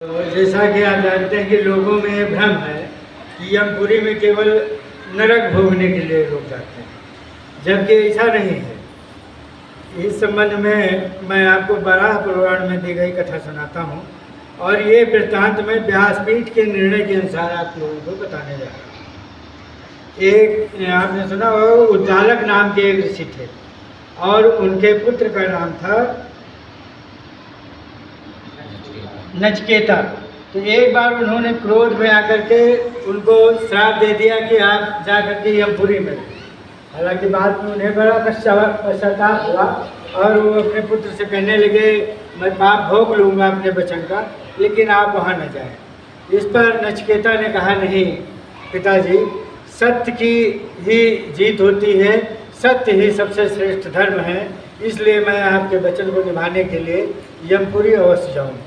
तो जैसा कि आप जानते हैं कि लोगों में ये भ्रम है कि यमपुरी में केवल नरक भोगने के लिए लोग जाते हैं, जबकि ऐसा नहीं है। इस संबंध में मैं आपको वराह पुराण में दी गई कथा सुनाता हूँ और ये वृत्तांत में व्यासपीठ के निर्णय के अनुसार आप लोगों को बताने जा रहा हूँ। एक आपने सुना हो, उद्दालक नाम के एक ऋषि थे और उनके पुत्र का नाम था नचिकेता। तो एक बार उन्होंने क्रोध में आकर के उनको श्राप दे दिया कि आप जा करके यमपुरी में। हालांकि बाद में उन्हें बड़ा पश्चाताप हुआ और वो अपने पुत्र से कहने लगे, मैं पाप भोग लूँगा अपने बचन का, लेकिन आप वहाँ न जाएं। इस पर नचिकेता ने कहा, नहीं पिताजी, सत्य की ही जीत होती है, सत्य ही सबसे श्रेष्ठ धर्म है, इसलिए मैं आपके वचन को निभाने के लिए यमपुरी अवश्य जाऊँगा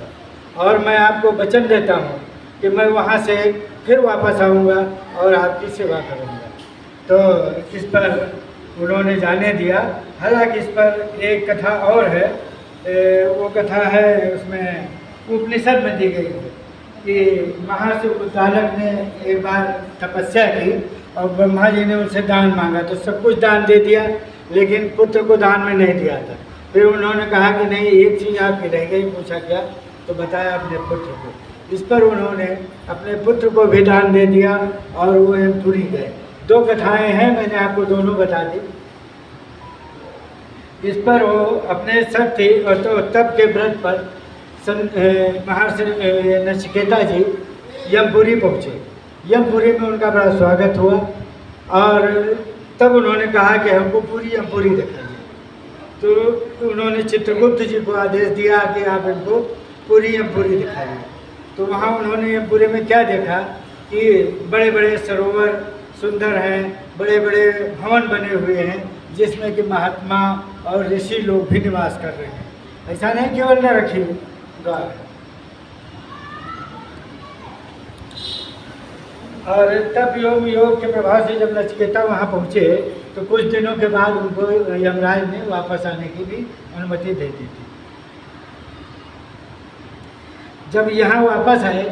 और मैं आपको वचन देता हूँ कि मैं वहाँ से फिर वापस आऊँगा और आपकी सेवा करूँगा। तो इस पर उन्होंने जाने दिया। हालांकि इस पर एक कथा और है, वो कथा है उसमें उपनिषद में दी गई है कि महर्षि उद्दालक ने एक बार तपस्या की और ब्रह्मा जी ने उनसे दान मांगा तो सब कुछ दान दे दिया, लेकिन पुत्र को दान में नहीं दिया था। फिर उन्होंने कहा कि नहीं, एक चीज़ आपकी रह गई। पूछा क्या? तो बताया अपने पुत्र को। इस पर उन्होंने अपने पुत्र को भी दान दे दिया और वो यमपुरी गए। दो कथाएं हैं, मैंने आपको दोनों बता दी। इस पर वो अपने सत्य और तो तप के व्रत पर महर्षि नचिकेता जी यमपुरी पहुँचे। यमपुरी में उनका बड़ा स्वागत हुआ और तब उन्होंने कहा कि हमको पूरी यमपुरी दिखाइए। तो उन्होंने चित्रगुप्त जी को आदेश दिया कि आप इनको पूरी यमपुरी दिखाइए। तो वहाँ उन्होंने यमपुरी में क्या देखा कि बड़े बड़े सरोवर सुंदर हैं, बड़े बड़े भवन बने हुए हैं जिसमें कि महात्मा और ऋषि लोग भी निवास कर रहे हैं। ऐसा नहीं केवल न रखी द्वार है। और तब योग के प्रभाव से जब नचिकेता वहाँ पहुँचे तो कुछ दिनों के बाद उनको यमराज ने वापस आने की भी अनुमति दे दी थी। जब यहाँ वापस आए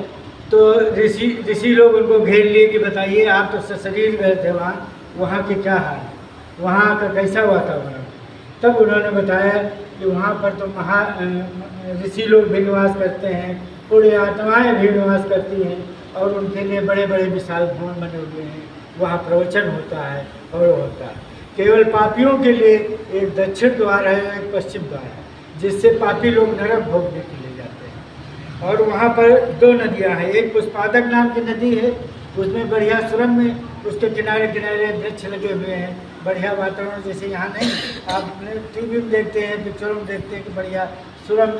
तो ऋषि लोग उनको घेर लिए कि बताइए, आप तो सशरीर गए थे वहाँ के क्या हाल, वहाँ का कैसा वातावरण। तब उन्होंने बताया कि वहाँ पर तो ऋषि लोग भी निवास करते हैं, पुण्य आत्माएँ भी निवास करती हैं और उनके लिए बड़े बड़े विशाल भवन बने हुए हैं, वहाँ प्रवचन होता है और होता है। केवल पापियों के लिए एक दक्षिण द्वार है, एक पश्चिम द्वार है, जिससे पापी लोग नरक भोगने के लिए जाते हैं। और वहाँ पर दो नदियाँ हैं, एक पुष्पादक नाम की नदी है, उसमें बढ़िया सुरंग में उसके किनारे किनारे वृक्ष लगे हुए हैं, बढ़िया वातावरण। जैसे यहाँ नहीं, आप अपने टीवी में देखते हैं, पिक्चरों में देखते हैं कि बढ़िया सुरंग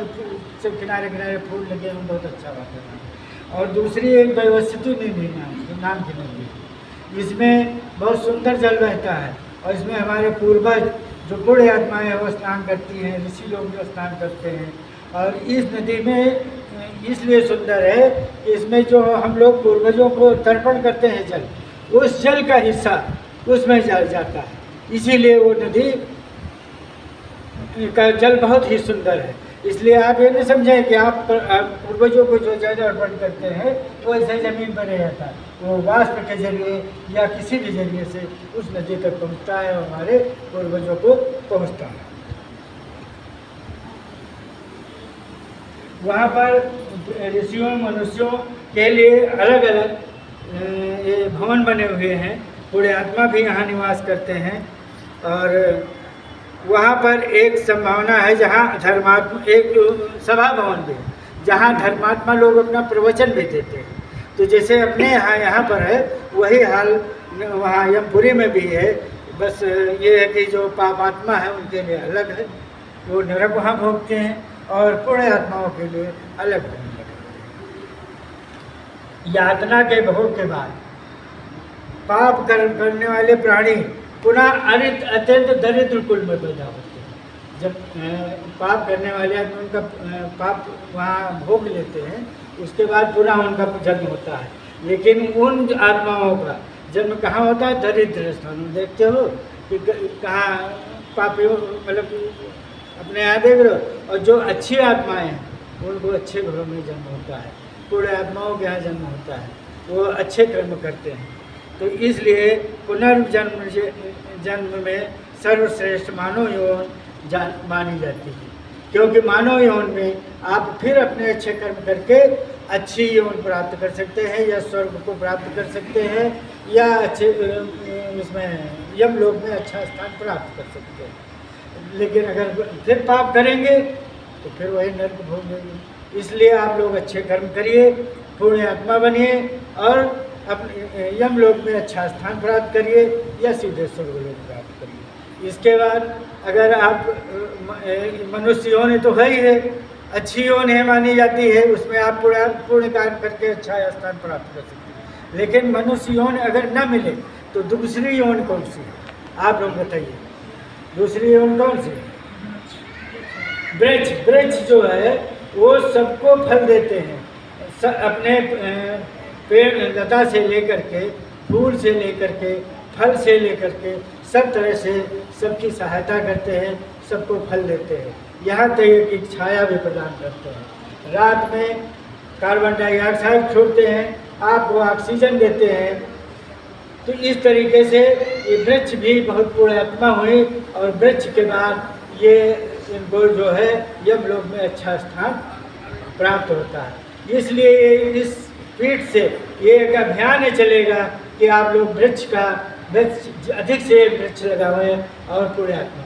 से किनारे किनारे फूल लगे हैं, बहुत अच्छा वातावरण। और दूसरी एक वैवस्वती नदी नाम की नदी, इसमें बहुत सुंदर जल बहता है और इसमें हमारे पूर्वज जो पुण्य आत्माएँ वो स्नान करती हैं, ऋषि लोग जो स्नान करते हैं। और इस नदी में इसलिए सुंदर है कि इसमें जो हम लोग पूर्वजों को तर्पण करते हैं जल, उस जल का हिस्सा उसमें जाता है, इसीलिए वो नदी का जल बहुत ही सुंदर है। इसलिए आप ये नहीं समझें कि आप पूर्वजों को जो जल अर्पण करते हैं वो ऐसे ज़मीन पर रह जाता है, वो वाष्प के जरिए या किसी भी जरिए से उस नदी तक पहुंचता है और हमारे पूर्वजों को पहुंचता है। वहाँ पर ऋषियों मनुष्यों के लिए अलग अलग ये भवन बने हुए हैं, पुण्य आत्मा भी यहाँ निवास करते हैं। और वहाँ पर एक संभावना है जहाँ धर्मात्मा, एक सभा भवन भी है जहाँ धर्मात्मा लोग अपना प्रवचन भी देते हैं। तो जैसे अपने यहाँ पर है वही हाल वहाँ यमपुरी में भी है, बस ये है कि जो पापात्मा है उनके लिए अलग है, वो नरक वहाँ भोगते हैं, और पुण्य आत्माओं के लिए अलग है। यातना के भोग के बाद पाप करने वाले प्राणी पुनः अत्यंत दरिद्र कुल में पैदा होते हैं। जब पाप करने वाले आदमी उनका पाप वहाँ भोग लेते हैं, उसके बाद पुनः उनका जन्म होता है। लेकिन उन आत्माओं का जन्म कहाँ होता है? दरिद्र स्थान। देखते हो कि कहाँ पापियों, मतलब अपने यहाँ देख रहे हो। और जो अच्छी आत्माएँ हैं उनको अच्छे घरों में जन्म होता है। पूर्ण आत्माओं के यहाँ जन्म होता है, वो अच्छे कर्म करते हैं। तो इसलिए जन्म में सर्वश्रेष्ठ मानव यौन मानी जाती है, क्योंकि मानव यौन में आप फिर अपने अच्छे कर्म करके अच्छी यौन प्राप्त कर सकते हैं, या स्वर्ग को प्राप्त कर सकते हैं, या अच्छे उसमें यमलोक में अच्छा स्थान प्राप्त कर सकते हैं। लेकिन अगर फिर पाप करेंगे तो फिर वही नर्क भोगेंगे। इसलिए आप लोग अच्छे कर्म करिए, पूर्ण आत्मा बनिए और अपने यमलोक में अच्छा स्थान प्राप्त करिए या सीधे स्वर्गलोक प्राप्त करिए। इसके बाद अगर आप मनुष्य योनि तो है ही है, अच्छी योनि है मानी जाती है, उसमें आप पूर्ण कार्य करके अच्छा स्थान प्राप्त कर सकते हैं। लेकिन मनुष्य योनि अगर न मिले तो दूसरी योनि कौन सी है, आप लोग बताइए, दूसरी योनि कौन सी? वृक्ष। वृक्ष जो है वो सबको फल देते हैं, अपने पेड़ लता से लेकर के, फूल से लेकर के, फल से लेकर के, सब तरह से सबकी सहायता करते हैं, सबको फल देते हैं। यहाँ तक कि छाया भी प्रदान करते हैं। रात में कार्बन डाइऑक्साइड छोड़ते हैं, आपको ऑक्सीजन देते हैं। तो इस तरीके से ये वृक्ष भी बहुत पूर्ण आत्मा हुई, और वृक्ष के बाद ये इनको जो है यमलोक में अच्छा स्थान प्राप्त होता है। इसलिए इस पीठ से ये एक अभियान चलेगा कि आप लोग वृक्ष अधिक से वृक्ष लगाएं और पूर्ण आत्मा